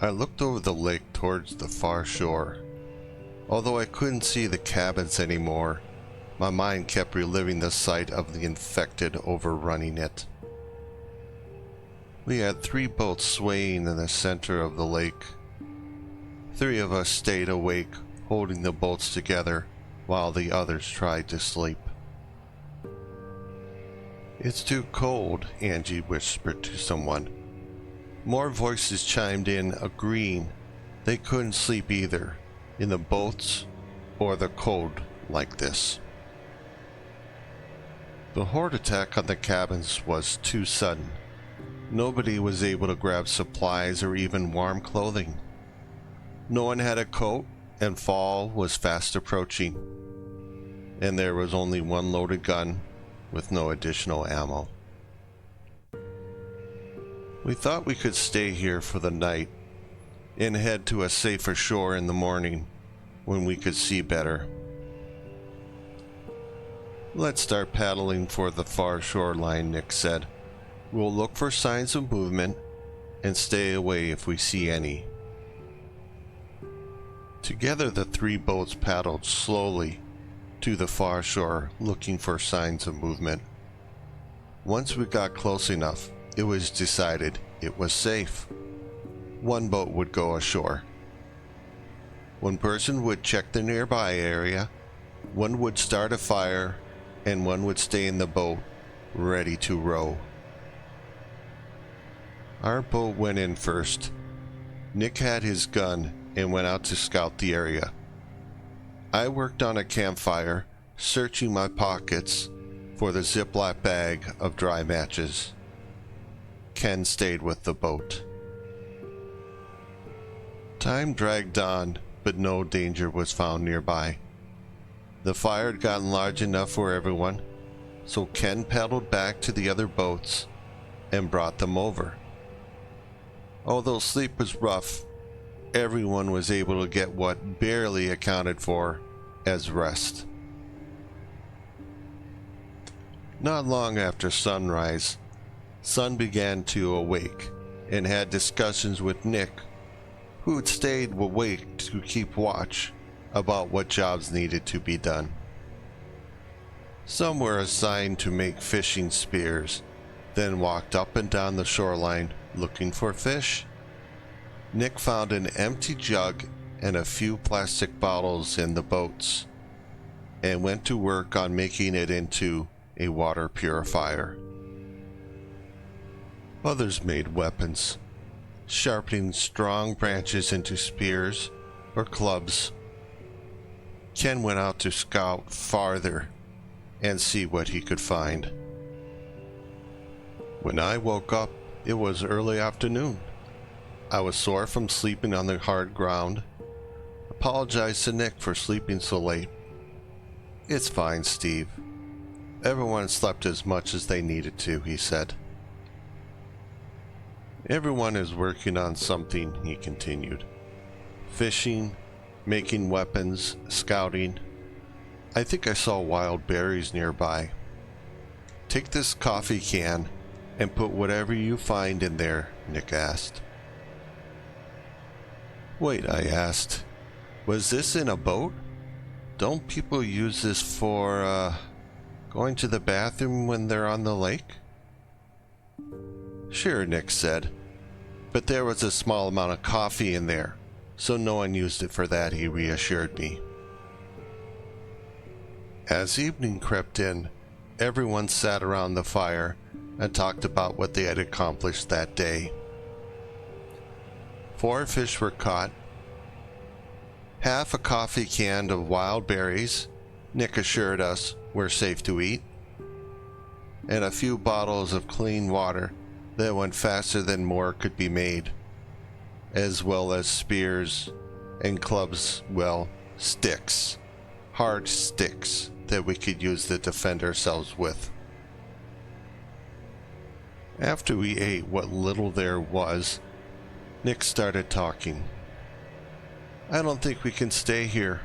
I looked over the lake towards the far shore. Although I couldn't see the cabins anymore, my mind kept reliving the sight of the infected overrunning it. We had 3 boats swaying in the center of the lake. 3 of us stayed awake, holding the boats together, while the others tried to sleep. "It's too cold," Angie whispered to someone. More voices chimed in, agreeing they couldn't sleep either, in the boats or the cold like this. The horde attack on the cabins was too sudden. Nobody was able to grab supplies or even warm clothing. No one had a coat, and fall was fast approaching. And there was only 1 loaded gun with no additional ammo. We thought we could stay here for the night and head to a safer shore in the morning when we could see better. "Let's start paddling for the far shoreline," Nick said. "We'll look for signs of movement and stay away if we see any." Together the 3 boats paddled slowly to the far shore, looking for signs of movement. Once we got close enough, it was decided it was safe. 1 boat would go ashore. 1 person would check the nearby area, 1 would start a fire, and 1 would stay in the boat, ready to row. Our boat went in first. Nick had his gun and went out to scout the area. I worked on a campfire, searching my pockets for the Ziploc bag of dry matches. Ken stayed with the boat. Time dragged on, but no danger was found nearby. The fire had gotten large enough for everyone, so Ken paddled back to the other boats and brought them over. Although sleep was rough, everyone was able to get what barely accounted for as rest. Not long after sunrise, Sun began to awake and had discussions with Nick, who had stayed awake to keep watch about what jobs needed to be done. Some were assigned to make fishing spears, then walked up and down the shoreline looking for fish. Nick found an empty jug and a few plastic bottles in the boats, and went to work on making it into a water purifier. Others made weapons, sharpening strong branches into spears or clubs. Ken went out to scout farther and see what he could find. When I woke up, it was early afternoon. I was sore from sleeping on the hard ground. Apologized to Nick for sleeping so late. "It's fine, Steve. Everyone slept as much as they needed to," he said. "Everyone is working on something," he continued. "Fishing, making weapons, scouting. I think I saw wild berries nearby. Take this coffee can and put whatever you find in there," Nick asked. "Wait," I asked. "Was this in a boat? Don't people use this for, going to the bathroom when they're on the lake?" "Sure," Nick said. "But there was a small amount of coffee in there, so no one used it for that," he reassured me. As evening crept in, everyone sat around the fire and talked about what they had accomplished that day. 4 fish were caught, half a coffee can of wild berries, Nick assured us were safe to eat, and a few bottles of clean water that went faster than more could be made, as well as spears and clubs, well, sticks, hard sticks that we could use to defend ourselves with. After we ate what little there was, Nick started talking. "I don't think we can stay here.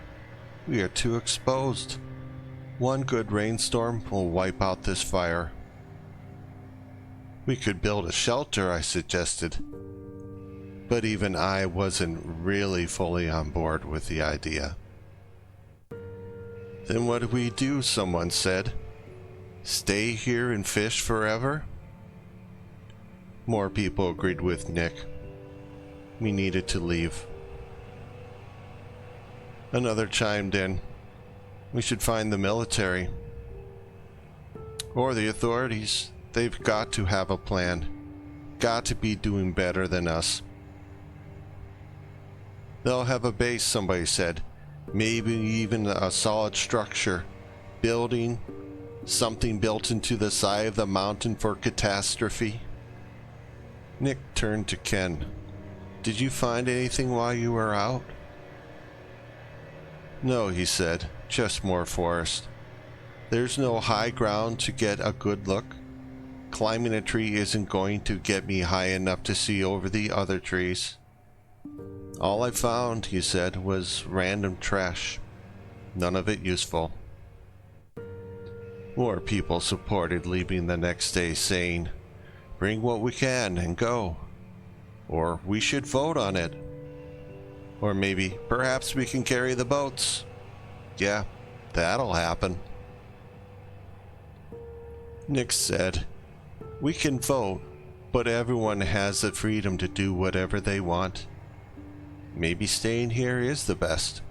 We are too exposed. One good rainstorm will wipe out this fire." "We could build a shelter," I suggested. but even I wasn't really fully on board with the idea. Then what do we do? Someone said. Stay here and fish forever? More people agreed with Nick. We needed to leave. Another chimed in. We should find the military. Or the authorities. They've got to have a plan. Got to be doing better than us. They'll have a base, somebody said. Maybe even a solid structure. Building. Something built into the side of the mountain for catastrophe. Nick turned to Ken. Did you find anything while you were out? No, he said. Just more forest. There's no high ground to get a good look. Climbing a tree isn't going to get me high enough to see over the other trees. All I found, he said, was random trash. None of it useful. More people supported leaving the next day, saying, bring what we can and go. Or we should vote on it. Or maybe, perhaps we can carry the boats. Yeah, that'll happen. Nick said, we can vote, but everyone has the freedom to do whatever they want. Maybe staying here is the best.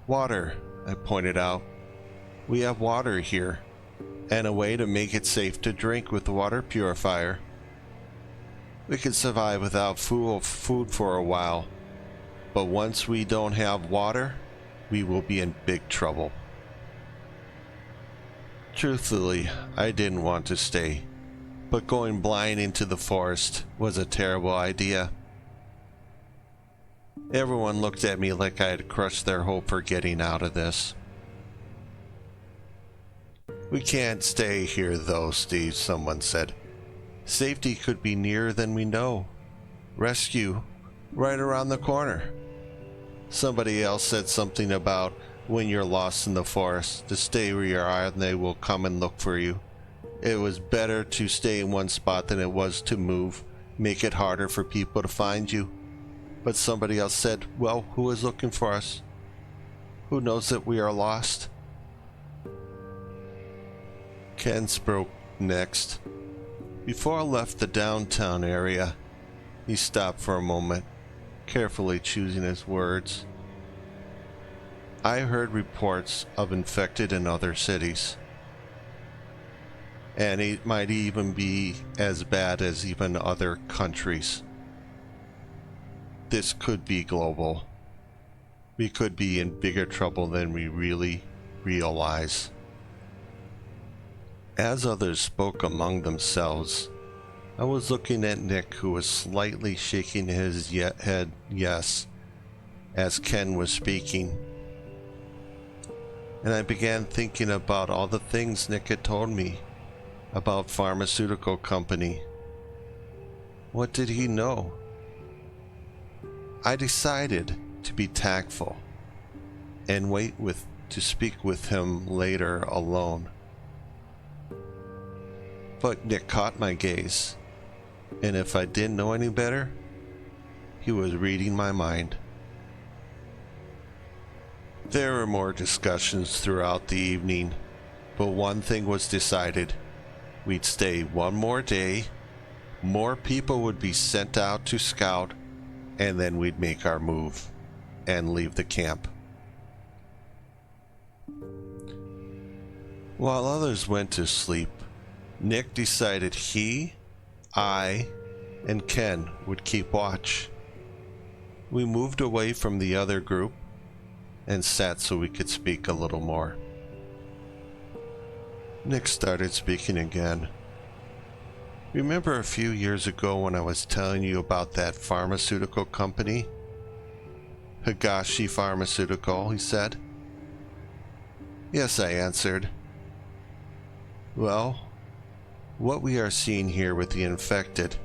Water, I pointed out. We have water here, and a way to make it safe to drink with the water purifier. We can survive without food for a while, but once we don't have water, we will be in big trouble. Truthfully, I didn't want to stay, but going blind into the forest was a terrible idea. Everyone looked at me like I had crushed their hope for getting out of this. We can't stay here though, Steve, someone said. Safety could be nearer than we know. Rescue, right around the corner. Somebody else said something about when you're lost in the forest, to stay where you are and they will come and look for you. It was better to stay in one spot than it was to move, make it harder for people to find you. But somebody else said, well, who is looking for us? Who knows that we are lost? Ken spoke next. Before I left the downtown area, he stopped for a moment, carefully choosing his words. I heard reports of infected in other cities, and it might even be as bad as even other countries. This could be global. We could be in bigger trouble than we really realize. As others spoke among themselves, I was looking at Nick, who was slightly shaking his head yes as Ken was speaking. And I began thinking about all the things Nick had told me about pharmaceutical company. What did he know? I decided to be tactful and wait to speak with him later alone. But Nick caught my gaze, and if I didn't know any better, he was reading my mind. There were more discussions throughout the evening, but one thing was decided. We'd stay one more day, more people would be sent out to scout, and then we'd make our move and leave the camp. While others went to sleep, Nick decided he, I, and Ken would keep watch. We moved away from the other group and sat so we could speak a little more. Nick started speaking again. Remember a few years ago when I was telling you about that pharmaceutical company? Higashi Pharmaceutical, he said. Yes, I answered. Well, what we are seeing here with the infected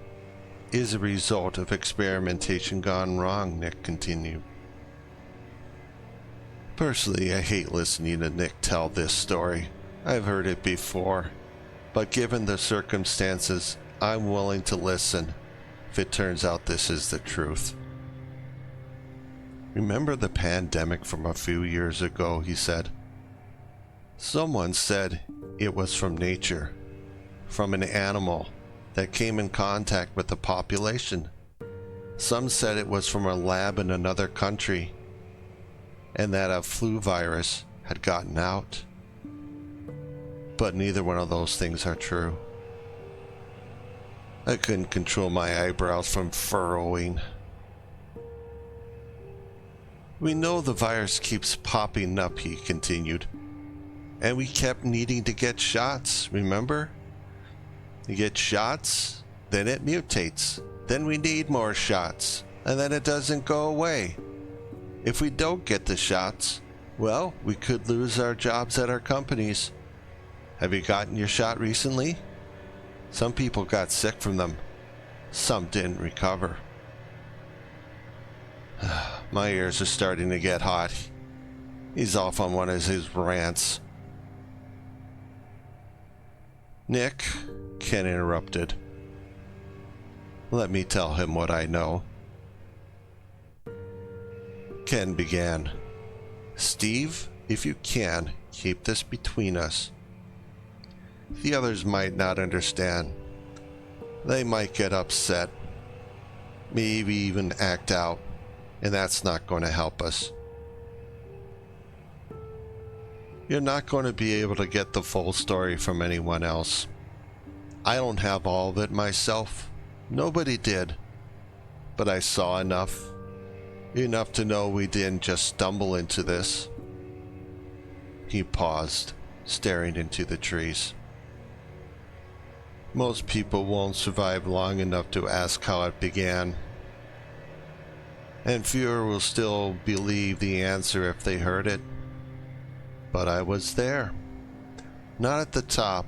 is a result of experimentation gone wrong, Nick continued. Personally, I hate listening to Nick tell this story. I've heard it before, but given the circumstances, I'm willing to listen. if it turns out this is the truth. Remember the pandemic from a few years ago, he said. Someone said it was from nature, from an animal that came in contact with the population. Some said it was from a lab in another country, and that a flu virus had gotten out. But neither one of those things are true. I couldn't control my eyebrows from furrowing. We know the virus keeps popping up, he continued. And we kept needing to get shots, remember? You get shots, then it mutates. Then we need more shots, and then it doesn't go away. If we don't get the shots, well, we could lose our jobs at our companies. Have you gotten your shot recently? Some people got sick from them. Some didn't recover. My ears are starting to get hot. He's off on one of his rants. Nick, Ken interrupted. Let me tell him what I know. Ken began. Steve, if you can, keep this between us. The others might not understand. They might get upset. Maybe even act out. And that's not going to help us. You're not going to be able to get the full story from anyone else. I don't have all of it myself. Nobody did. But I saw enough to know we didn't just stumble into this. He paused, staring into the trees. Most people won't survive long enough to ask how it began. And fewer will still believe the answer if they heard it. But I was there. Not at the top.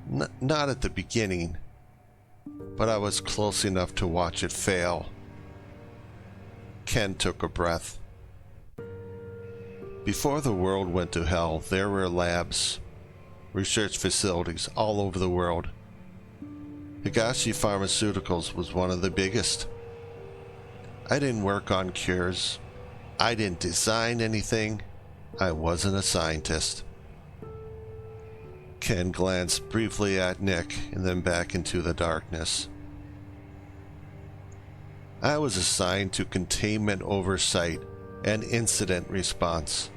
Not at the beginning. But I was close enough to watch it fail. Ken took a breath. Before the world went to hell, there were labs, research facilities all over the world. Higashi Pharmaceuticals was one of the biggest. I didn't work on cures. I didn't design anything. I wasn't a scientist. Ken glanced briefly at Nick and then back into the darkness. I was assigned to containment oversight and incident response.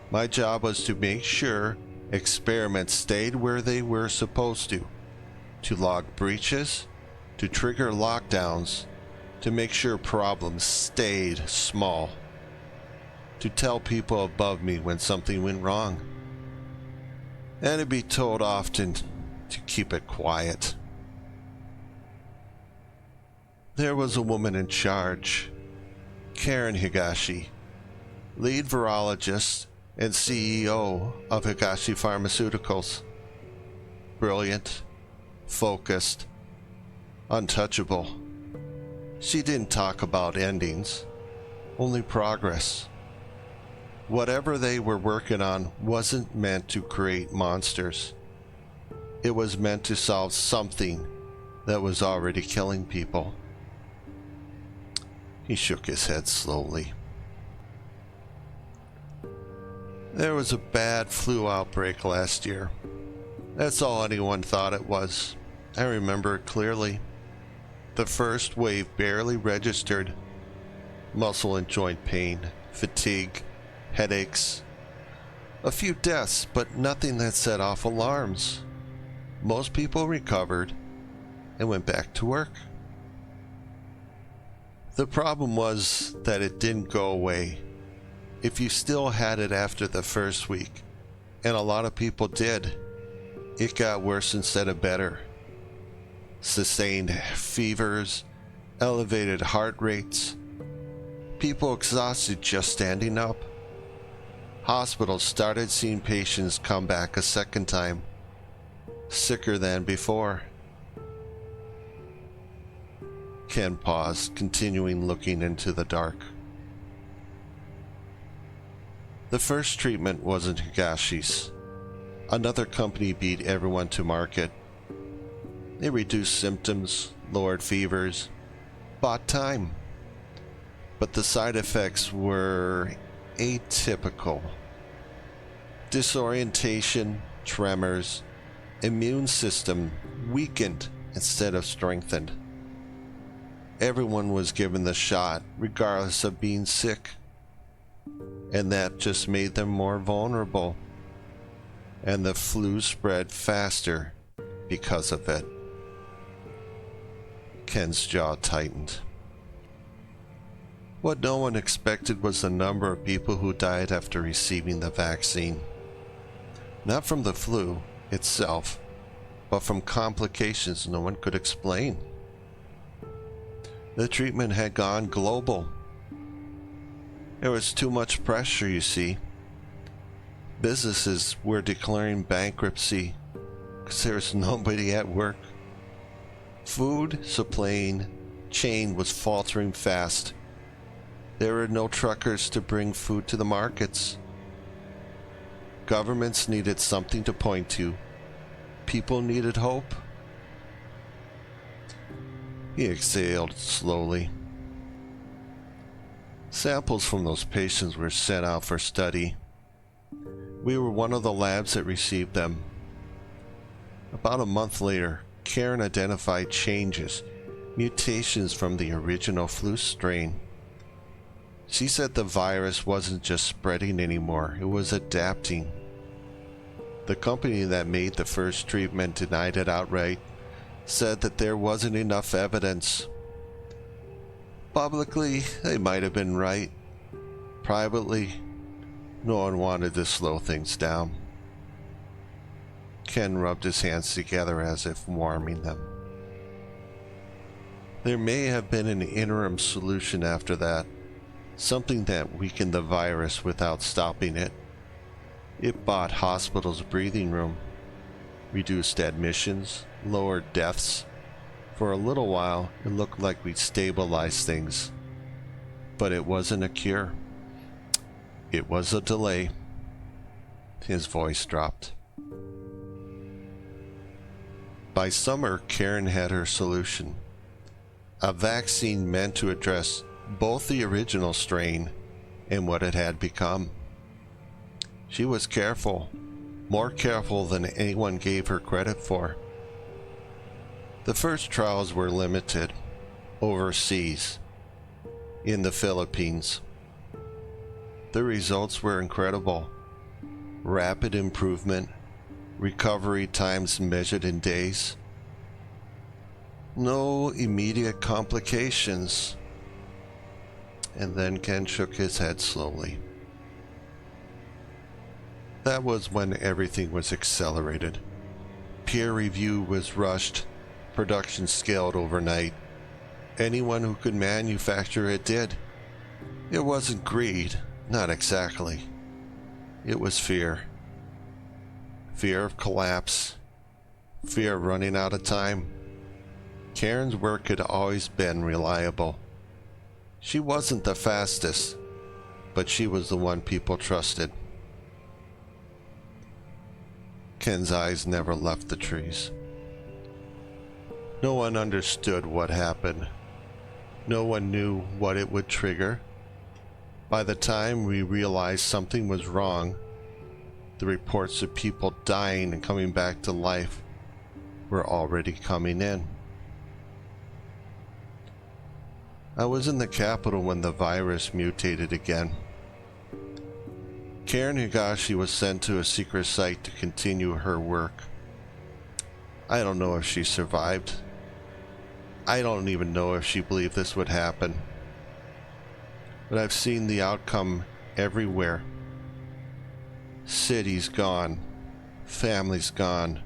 My job was to make sure experiments stayed where they were supposed to log breaches, to trigger lockdowns, to make sure problems stayed small, to tell people above me when something went wrong, and to be told often to keep it quiet. There was a woman in charge, Karen Higashi, lead virologist and CEO of Higashi Pharmaceuticals. Brilliant, focused, untouchable. She didn't talk about endings, only progress. Whatever they were working on wasn't meant to create monsters. It was meant to solve something that was already killing people. He shook his head slowly. There was a bad flu outbreak last year. That's all anyone thought it was. I remember it clearly. The first wave barely registered. Muscle and joint pain, fatigue, headaches. A few deaths, but nothing that set off alarms. Most people recovered and went back to work. The problem was that it didn't go away. If you still had it after the first week, and a lot of people did, it got worse instead of better. Sustained fevers, elevated heart rates, people exhausted just standing up. Hospitals started seeing patients come back a second time, sicker than before. Ken paused, continuing looking into the dark. The first treatment wasn't Higashi's. Another company beat everyone to market. They reduced symptoms, lowered fevers, bought time. But the side effects were atypical. Disorientation, tremors, immune system weakened instead of strengthened. Everyone was given the shot, regardless of being sick. And that just made them more vulnerable. And the flu spread faster because of it. Ken's jaw tightened. What no one expected was the number of people who died after receiving the vaccine. Not from the flu itself, but from complications no one could explain. The treatment had gone global. There was too much pressure, you see. Businesses were declaring bankruptcy because there was nobody at work. Food supply chain was faltering fast. There were no truckers to bring food to the markets. Governments needed something to point to. People needed hope. He exhaled slowly. Samples from those patients were sent out for study. We were one of the labs that received them. About a month later, Karen identified changes, mutations from the original flu strain. She said the virus wasn't just spreading anymore, it was adapting. The company that made the first treatment denied it outright, said that there wasn't enough evidence. Publicly, they might have been right. Privately, no one wanted to slow things down. Ken rubbed his hands together as if warming them. There may have been an interim solution after that, something that weakened the virus without stopping it. It bought hospitals breathing room, reduced admissions, lowered deaths. For a little while, it looked like we'd stabilized things. But it wasn't a cure. It was a delay. His voice dropped. By summer, Karen had her solution. A vaccine meant to address both the original strain and what it had become. She was careful, more careful than anyone gave her credit for. The first trials were limited, overseas, in the Philippines. The results were incredible. Rapid improvement, recovery times measured in days. No immediate complications. And then Ken shook his head slowly. That was when everything was accelerated. Peer review was rushed, production scaled overnight. Anyone who could manufacture it did. It wasn't greed, not exactly. It was fear. Fear of collapse. Fear of running out of time. Karen's work had always been reliable. She wasn't the fastest, but she was the one people trusted. Ken's eyes never left the trees. No one understood what happened. No one knew what it would trigger. By the time we realized something was wrong, the reports of people dying and coming back to life were already coming in. I was in the capital when the virus mutated again. Karen Higashi was sent to a secret site to continue her work. I don't know if she survived. I don't even know if she believed this would happen. But I've seen the outcome everywhere. Cities gone. Families gone.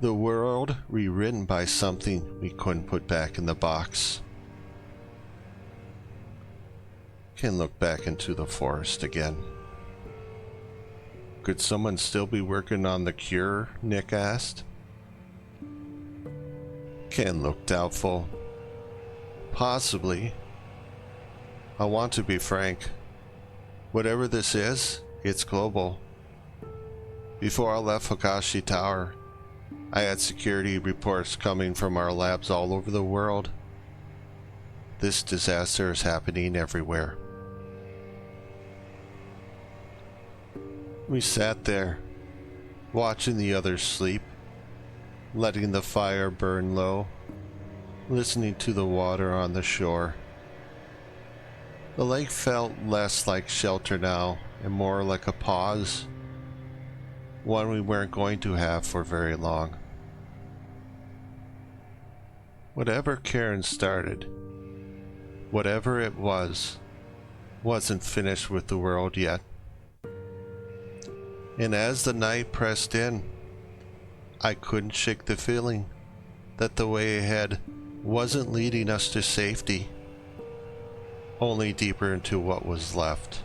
The world rewritten by something we couldn't put back in the box. Ken looked back into the forest again. Could someone still be working on the cure? Nick asked. Ken looked doubtful. Possibly. I want to be frank. Whatever this is, it's global. Before I left Higashi Tower, I had security reports coming from our labs all over the world. This disaster is happening everywhere. We sat there, watching the others sleep, letting the fire burn low, listening to the water on the shore. The lake felt less like shelter now and more like a pause, one we weren't going to have for very long. Whatever Karen started, whatever it was, wasn't finished with the world yet. And as the night pressed in, I couldn't shake the feeling that the way ahead wasn't leading us to safety, only deeper into what was left.